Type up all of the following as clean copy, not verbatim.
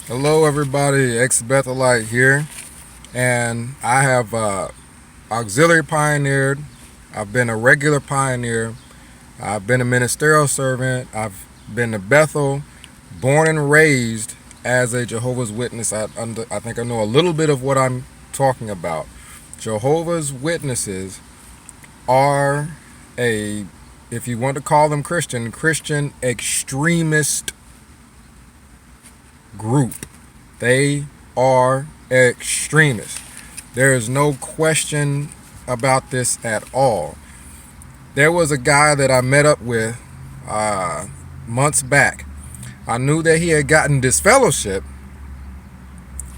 Hello, everybody. Ex-Bethelite here, and I have auxiliary pioneered. I've been a regular pioneer. I've been a ministerial servant. I've been to Bethel, born and raised as a Jehovah's Witness. I think I know a little bit of what I'm talking about. Jehovah's Witnesses are a, if you want to call them Christian extremist group. They are extremists. There is no question about this at all. There was a guy that I met up with months back. I knew that he had gotten disfellowship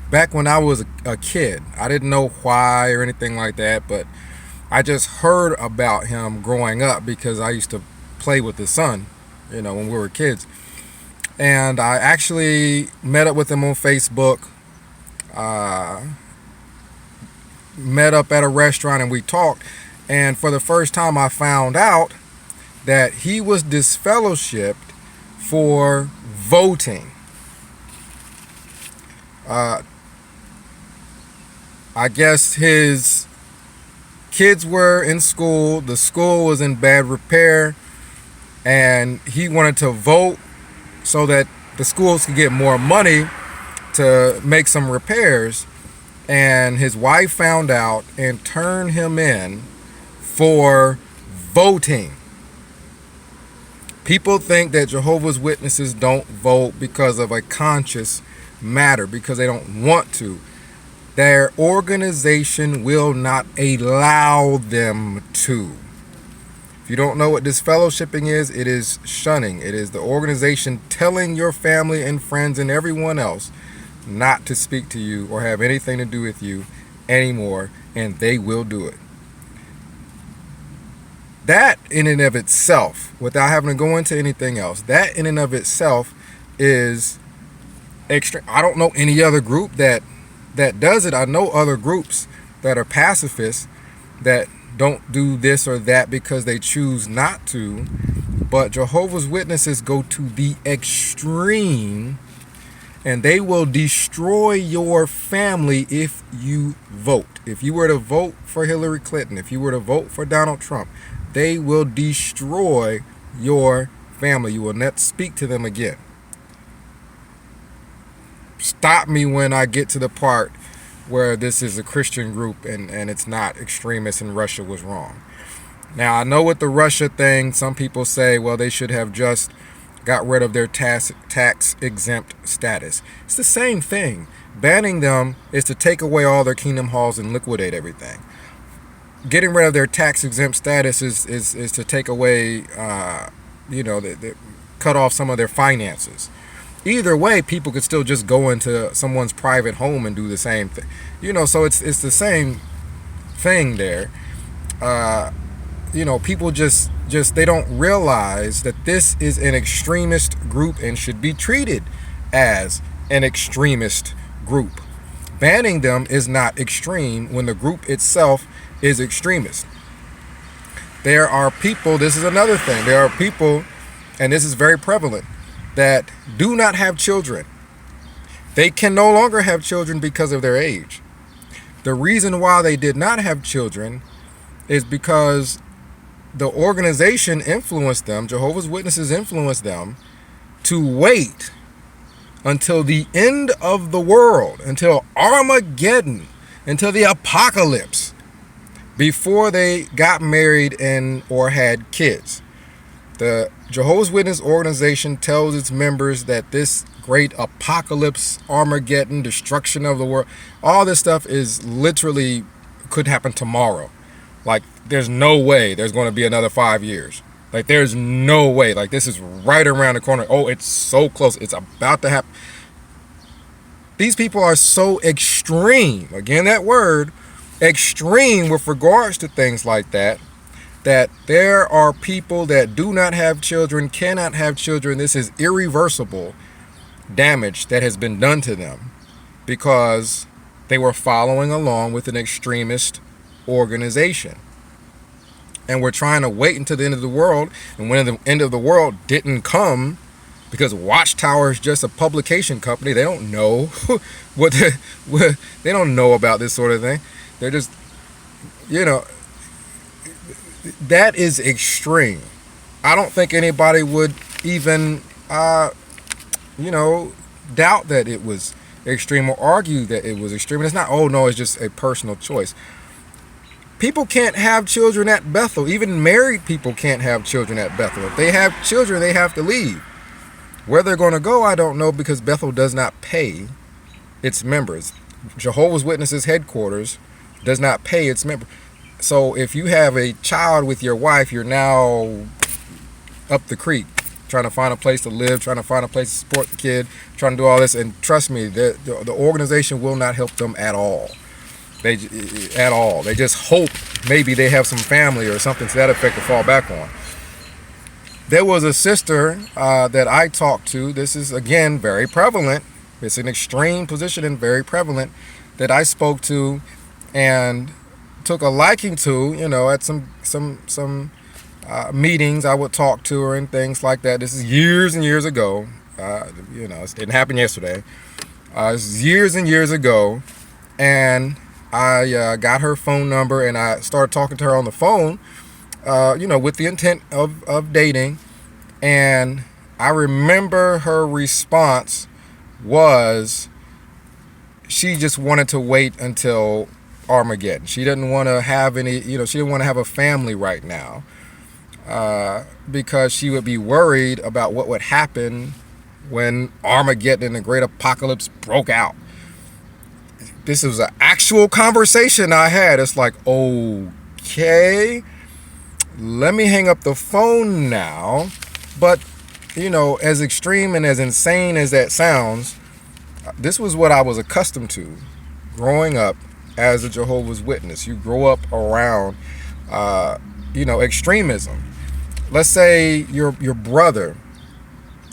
back when I was a kid. I didn't know why or anything like that, but I just heard about him growing up because I used to play with his son, when we were kids. And I actually met up with him on Facebook, met up at a restaurant, and we talked. And for the first time, I found out that he was disfellowshipped for voting. I guess his kids were in school, the school was in bad repair, and he wanted to vote so that the schools could get more money to make some repairs. And his wife found out and turned him in for voting. People think that Jehovah's Witnesses don't vote because of a conscious matter, because they don't want to. Their organization will not allow them to. If you don't know what disfellowshipping is, it is shunning. It is the organization telling your family and friends and everyone else not to speak to you or have anything to do with you anymore, and they will do it. That in and of itself, without having to go into anything else, that in and of itself is extreme. I don't know any other group that does it. I know other groups that are pacifists that don't do this or that because they choose not to, but Jehovah's Witnesses go to the extreme, and they will destroy your family if you vote. If you were to vote for Hillary Clinton, if you were to vote for Donald Trump, they will destroy your family. You will not speak to them again. Stop me when I get to the part where this is a Christian group and it's not extremists and Russia was wrong. Now, I know with the Russia thing, some people say, well, they should have just got rid of their tax exempt status. It's the same thing. Banning them is to take away all their kingdom halls and liquidate everything. Getting rid of their tax exempt status is to take away, cut off some of their finances. Either way, people could still just go into someone's private home and do the same thing. So it's the same thing there. People just they don't realize that this is an extremist group and should be treated as an extremist group. Banning them is not extreme when the group itself is extremist. There are people, this is another thing, there are people, and this is very prevalent, that do not have children. They can no longer have children because of their age. The reason why they did not have children is because the organization influenced them, Jehovah's Witnesses influenced them to wait until the end of the world, until Armageddon, until the apocalypse, before they got married and or had kids. The Jehovah's Witness organization tells its members that this great apocalypse, Armageddon, destruction of the world, all this stuff is literally could happen tomorrow. Like, there's no way there's going to be another 5 years. Like, there's no way. Like, this is right around the corner. Oh, it's so close. It's about to happen. These people are so extreme. Again, that word, extreme with regards to things like that there are people that do not have children, cannot have children. This is irreversible damage that has been done to them because they were following along with an extremist organization. And we're trying to wait until the end of the world. And when the end of the world didn't come, because Watchtower is just a publication company. They don't know what they don't know about this sort of thing. They're just, you know, that is extreme. I don't think anybody would even, doubt that it was extreme or argue that it was extreme. It's not, oh no, it's just a personal choice. People can't have children at Bethel. Even married people can't have children at Bethel. If they have children, they have to leave. Where they're going to go, I don't know, because Bethel does not pay its members. Jehovah's Witnesses headquarters does not pay its members. So if you have a child with your wife, you're now up the creek, trying to find a place to live, trying to find a place to support the kid, trying to do all this. And trust me, the organization will not help them at all. They just hope maybe they have some family or something to that effect to fall back on. There was a sister that I talked to. This is, again, very prevalent. It's an extreme position and very prevalent, that I spoke to and took a liking to, at some meetings. I would talk to her and things like that. This is years and years ago. It didn't happen yesterday. This is years and years ago. And I got her phone number and I started talking to her on the phone, with the intent of dating. And I remember her response was she just wanted to wait until Armageddon. She didn't want to have any, she didn't want to have a family right now, because she would be worried about what would happen when Armageddon and the great apocalypse broke out. This was an actual conversation I had. It's like, okay, let me hang up the phone now. But, as extreme and as insane as that sounds, this was what I was accustomed to growing up as a Jehovah's Witness. You grow up around, extremism. Let's say your brother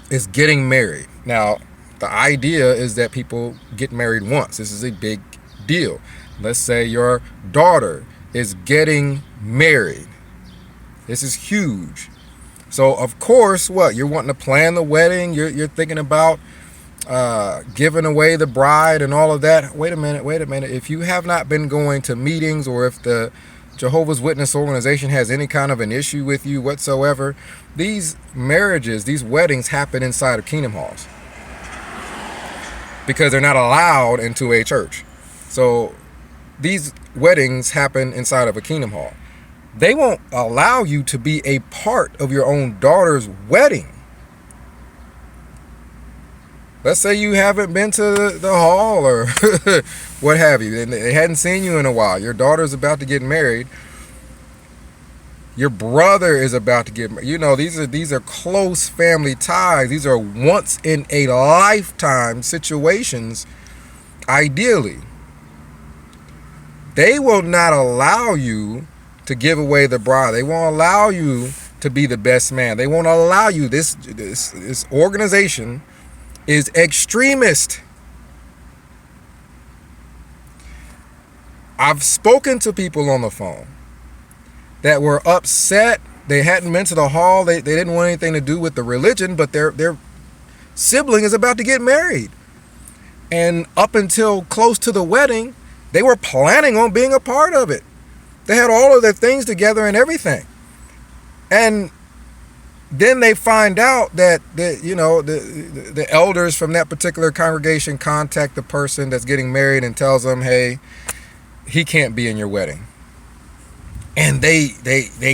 is getting married. Now, the idea is that people get married once. This is a big deal. Let's say your daughter is getting married. This is huge. So, of course, you're wanting to plan the wedding. You're thinking about giving away the bride and all of that. Wait a minute. If you have not been going to meetings, or if the Jehovah's Witness organization has any kind of an issue with you whatsoever, these marriages, these weddings happen inside of kingdom halls, because they're not allowed into a church. So these weddings happen inside of a kingdom hall. They won't allow you to be a part of your own daughter's wedding. Let's say you haven't been to the hall or what have you, and they hadn't seen you in a while. Your daughter's about to get married. Your brother is about to get married. These are close family ties. These are once in a lifetime situations. Ideally, they will not allow you to give away the bride. They won't allow you to be the best man. They won't allow you. This organization is extremist. I've spoken to people on the phone that were upset. They hadn't been to the hall. They didn't want anything to do with the religion, but their sibling is about to get married. And up until close to the wedding, they were planning on being a part of it. They had all of their things together and everything. And then they find out that the elders from that particular congregation contact the person that's getting married and tells them, hey, he can't be in your wedding. And they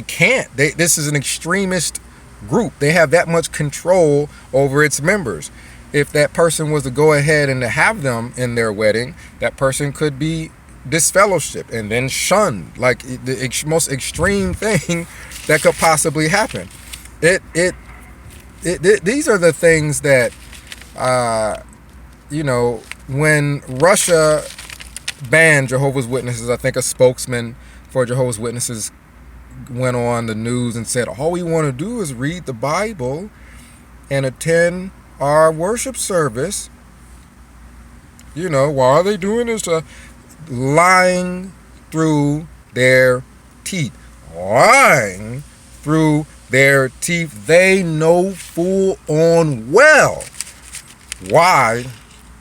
can't. This is an extremist group. They have that much control over its members. If that person was to go ahead and to have them in their wedding, that person could be disfellowshipped and then shunned, like the most extreme thing that could possibly happen. These are the things that, when Russia banned Jehovah's Witnesses, I think a spokesman for Jehovah's Witnesses went on the news and said, all we want to do is read the Bible and attend our worship service. Why are they doing this? Lying through their teeth. Lying through their teeth. They know full on well why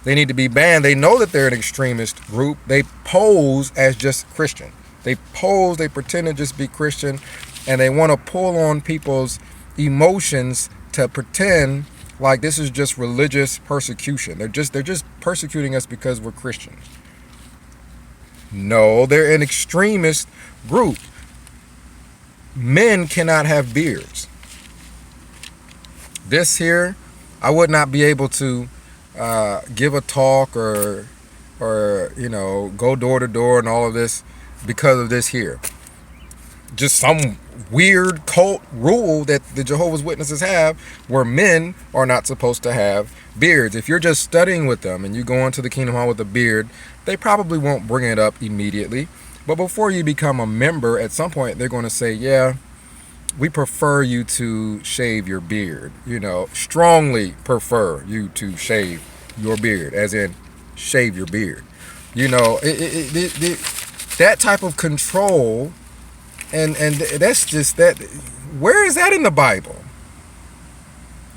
they need to be banned. They know that they're an extremist group. They pose as just Christian. They pretend to just be Christian, and they want to pull on people's emotions to pretend like this is just religious persecution. They're just persecuting us because we're Christians. No, they're an extremist group. Men cannot have beards. This here, I would not be able to give a talk or go door to door and all of this because of this here. Just some weird cult rule that the Jehovah's Witnesses have where men are not supposed to have beards. If you're just studying with them and you go into the Kingdom Hall with a beard, they probably won't bring it up immediately. But before you become a member, at some point they're going to say, yeah, we prefer you to shave your beard. Strongly prefer you to shave your beard, as in shave your beard. That type of control. And that's just that. Where is that in the Bible?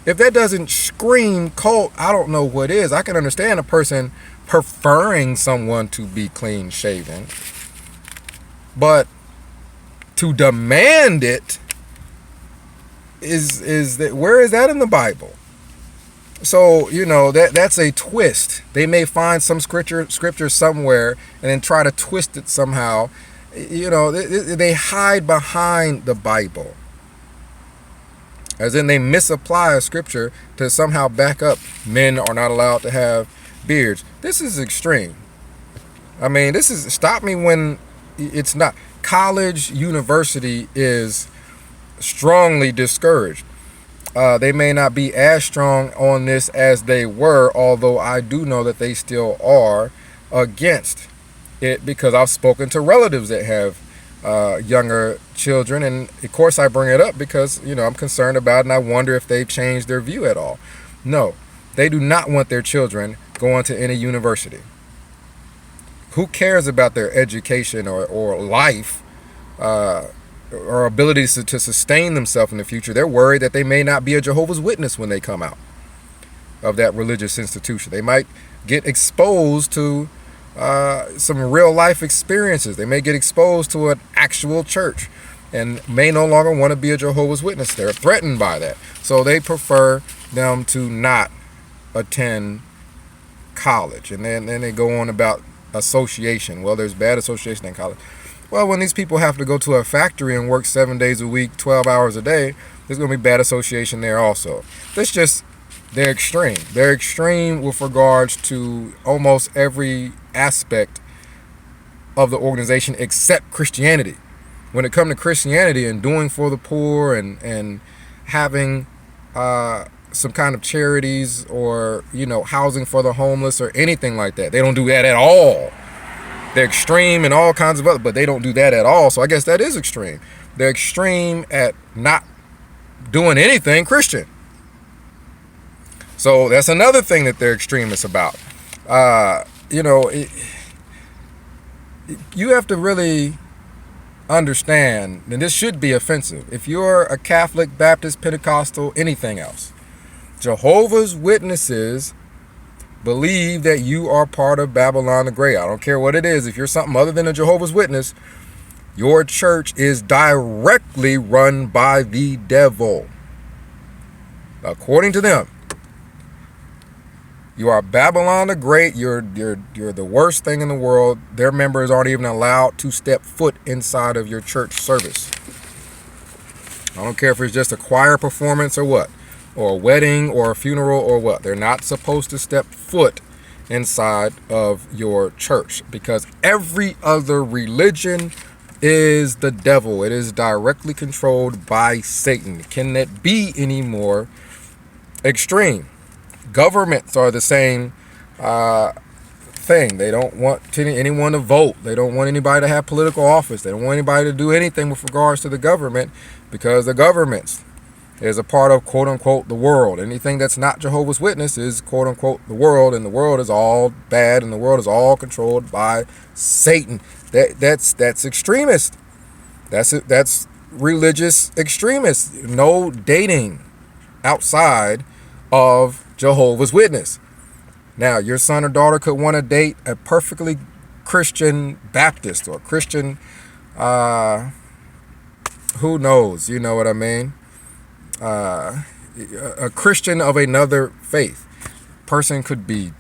If that doesn't scream cult, I don't know what is. I can understand a person preferring someone to be clean shaven, but to demand it is that, where is that in the Bible? So that's a twist. They may find some scripture somewhere and then try to twist it somehow. They hide behind the Bible, as in they misapply a scripture to somehow back up men are not allowed to have beards. This is extreme. I mean, stop me when it's not. College, university is strongly discouraged. They may not be as strong on this as they were, although I do know that they still are against it, because I've spoken to relatives that have younger children, and of course I bring it up because I'm concerned about it, and I wonder if they've changed their view at all. No, they do not want their children going to any university. Who cares about their education or life or abilities to sustain themselves in the future? They're worried that they may not be a Jehovah's Witness when they come out of that religious institution. They might get exposed to some real life experiences. They may get exposed to an actual church and may no longer want to be a Jehovah's Witness. They're threatened by that. So they prefer them to not attend college. And then they go on about association. Well, there's bad association in college. Well, when these people have to go to a factory and work 7 days a week, 12 hours a day, there's going to be bad association there also. They're extreme. They're extreme with regards to almost every aspect of the organization except Christianity. When it comes to Christianity and doing for the poor and having some kind of charities or housing for the homeless or anything like that, they don't do that at all. They're extreme and all kinds of other, but they don't do that at all. So I guess that is extreme. They're extreme at not doing anything Christian. So that's another thing that they're extremists about. You have to really understand, and this should be offensive, if you're a Catholic, Baptist, Pentecostal, anything else, Jehovah's Witnesses believe that you are part of Babylon the Great. I don't care what it is. If you're something other than a Jehovah's Witness, your church is directly run by the devil. According to them, you are Babylon the Great. You're the worst thing in the world. Their members aren't even allowed to step foot inside of your church service. I don't care if it's just a choir performance or what, or a wedding or a funeral or what. They're not supposed to step foot inside of your church, because every other religion is the devil. It is directly controlled by Satan. Can that be any more extreme? Governments are the same thing. They don't want anyone to vote. They don't want anybody to have political office. They don't want anybody to do anything with regards to the government, because the government is a part of, quote unquote, the world. Anything that's not Jehovah's Witness is, quote unquote, the world, and the world is all bad, and the world is all controlled by Satan. That's extremist. That's religious extremists. No dating outside of Jehovah's Witness. Now, your son or daughter could want to date a perfectly Christian Baptist or Christian, who knows, you know what I mean? A Christian of another faith. Person could be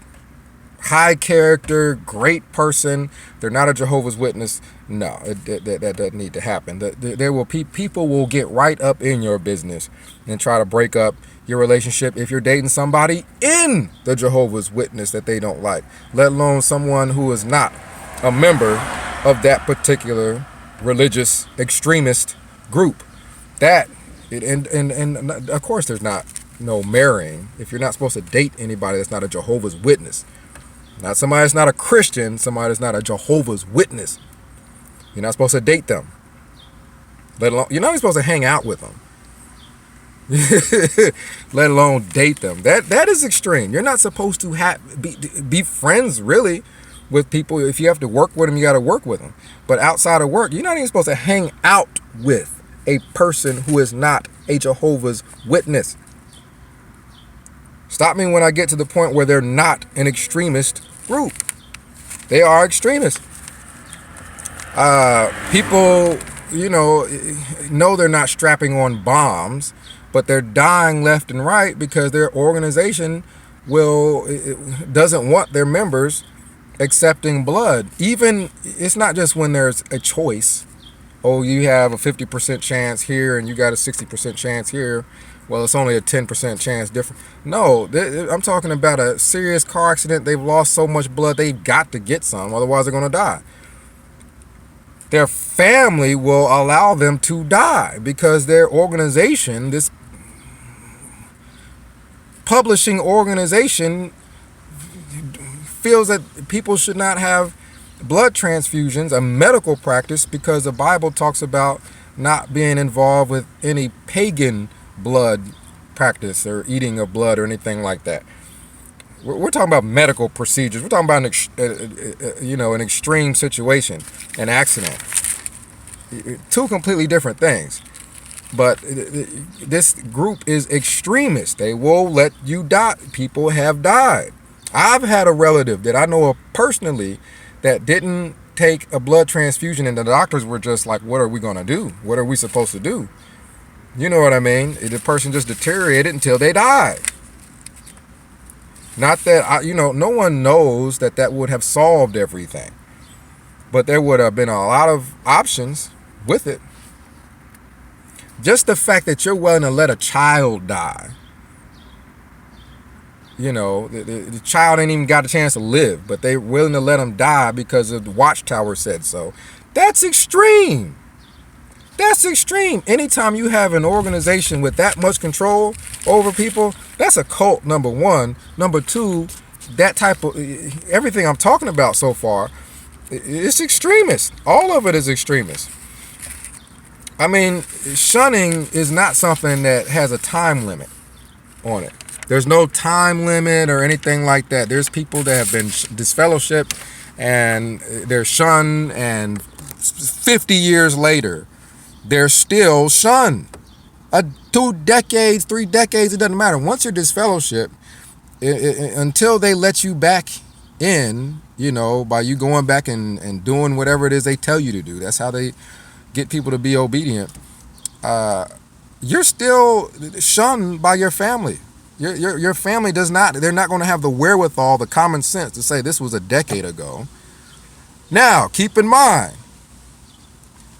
high character, great person. They're not a Jehovah's Witness. No, that doesn't need to happen. People will get right up in your business and try to break up your relationship if you're dating somebody in the Jehovah's Witness that they don't like, let alone someone who is not a member of that particular religious extremist group. And of course there's no marrying if you're not supposed to date anybody that's not a Jehovah's Witness. Not somebody that's not a Christian, somebody that's not a Jehovah's Witness. You're not supposed to date them. Let alone, you're not even supposed to hang out with them. Let alone date them. That is extreme. You're not supposed to be friends really with people. If you have to work with them, you got to work with them. But outside of work, you're not even supposed to hang out with a person who is not a Jehovah's Witness. Stop me when I get to the point where they're not an extremist group. They are extremists. People, know they're not strapping on bombs, but they're dying left and right because their organization doesn't want their members accepting blood. Even, it's not just when there's a choice. Oh, you have a 50% chance here and you got a 60% chance here. Well, it's only a 10% chance different. No, I'm talking about a serious car accident. They've lost so much blood, they've got to get some, otherwise they're going to die. Their family will allow them to die because their organization, this publishing organization, feels that people should not have blood transfusions, a medical practice, because the Bible talks about not being involved with any pagan blood practice or eating of blood or anything like that. We're talking about medical procedures. We're talking about an extreme situation, an accident. Two completely different things. But this group is extremist. They will let you die. People have died. I've had a relative that I know of personally that didn't take a blood transfusion, and the doctors were just like, what are we going to do? What are we supposed to do? You know what I mean? The person just deteriorated until they died. Not that, no one knows that would have solved everything. But there would have been a lot of options with it. Just the fact that you're willing to let a child die. The child ain't even got a chance to live, but they're willing to let him die because the watchtower said so. That's extreme. That's extreme. Anytime you have an organization with that much control over people, that's a cult, number one. Number two, that type of, everything I'm talking about so far, it's extremist. All of it is extremist. I mean, shunning is not something that has a time limit on it. There's no time limit or anything like that. There's people that have been disfellowshipped and they're shunned, and 50 years later, they're still shunned. 2 decades, 3 decades, it doesn't matter. Once you're disfellowshipped, until they let you back in, by you going back and doing whatever it is they tell you to do. That's how they get people to be obedient. You're still shunned by your family. Your family they're not going to have the wherewithal, the common sense to say this was a decade ago. Now, keep in mind,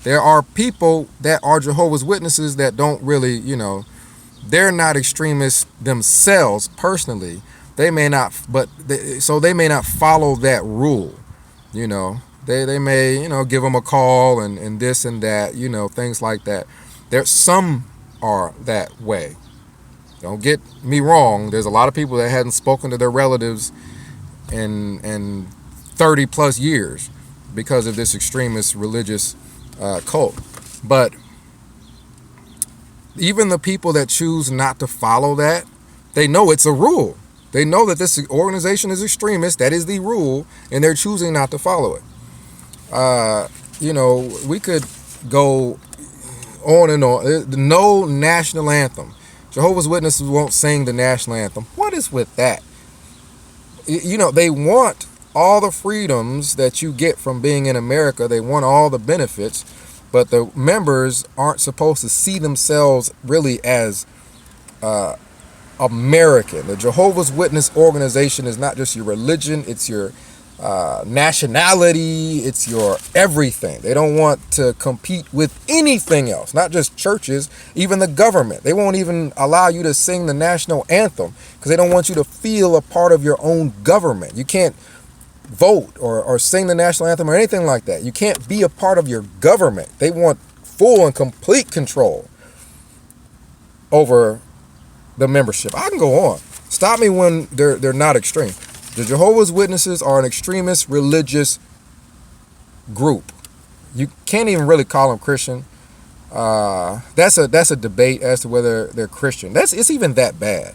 there are people that are Jehovah's Witnesses that don't really, they're not extremists themselves personally. They may not, so they may not follow that rule. They may, give them a call and this and that, things like that. Some are that way. Don't get me wrong. There's a lot of people that hadn't spoken to their relatives in 30 plus years because of this extremist religious cult. But even the people that choose not to follow that, they know it's a rule. They know that this organization is extremist. That is the rule, and they're choosing not to follow it. We could go on and on. No national anthem. Jehovah's Witnesses won't sing the national anthem. What is with that? You know, they want all the freedoms that you get from being in America. They want all the benefits, but the members aren't supposed to see themselves really as American. The Jehovah's Witness organization is not just your religion, it's your nationality, it's your everything. They don't want to compete with anything else, not just churches, even the government. They won't even allow you to sing the national anthem because they don't want you to feel a part of your own government. You can't vote or sing the national anthem or anything like that. You can't be a part of your government. They want full and complete control over the membership. I can go on. Stop me when they're not extreme. The Jehovah's Witnesses are an extremist religious group. You can't even really call them Christian. That's a debate as to whether they're Christian. It's even that bad.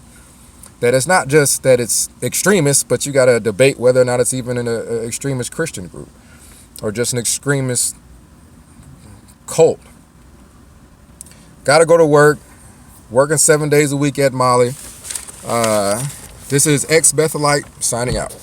That it's not just that it's extremist, but you got to debate whether or not it's even an extremist Christian group or just an extremist cult. Got to go to work. Working 7 days a week at Molly. This is ex-Bethelite signing out.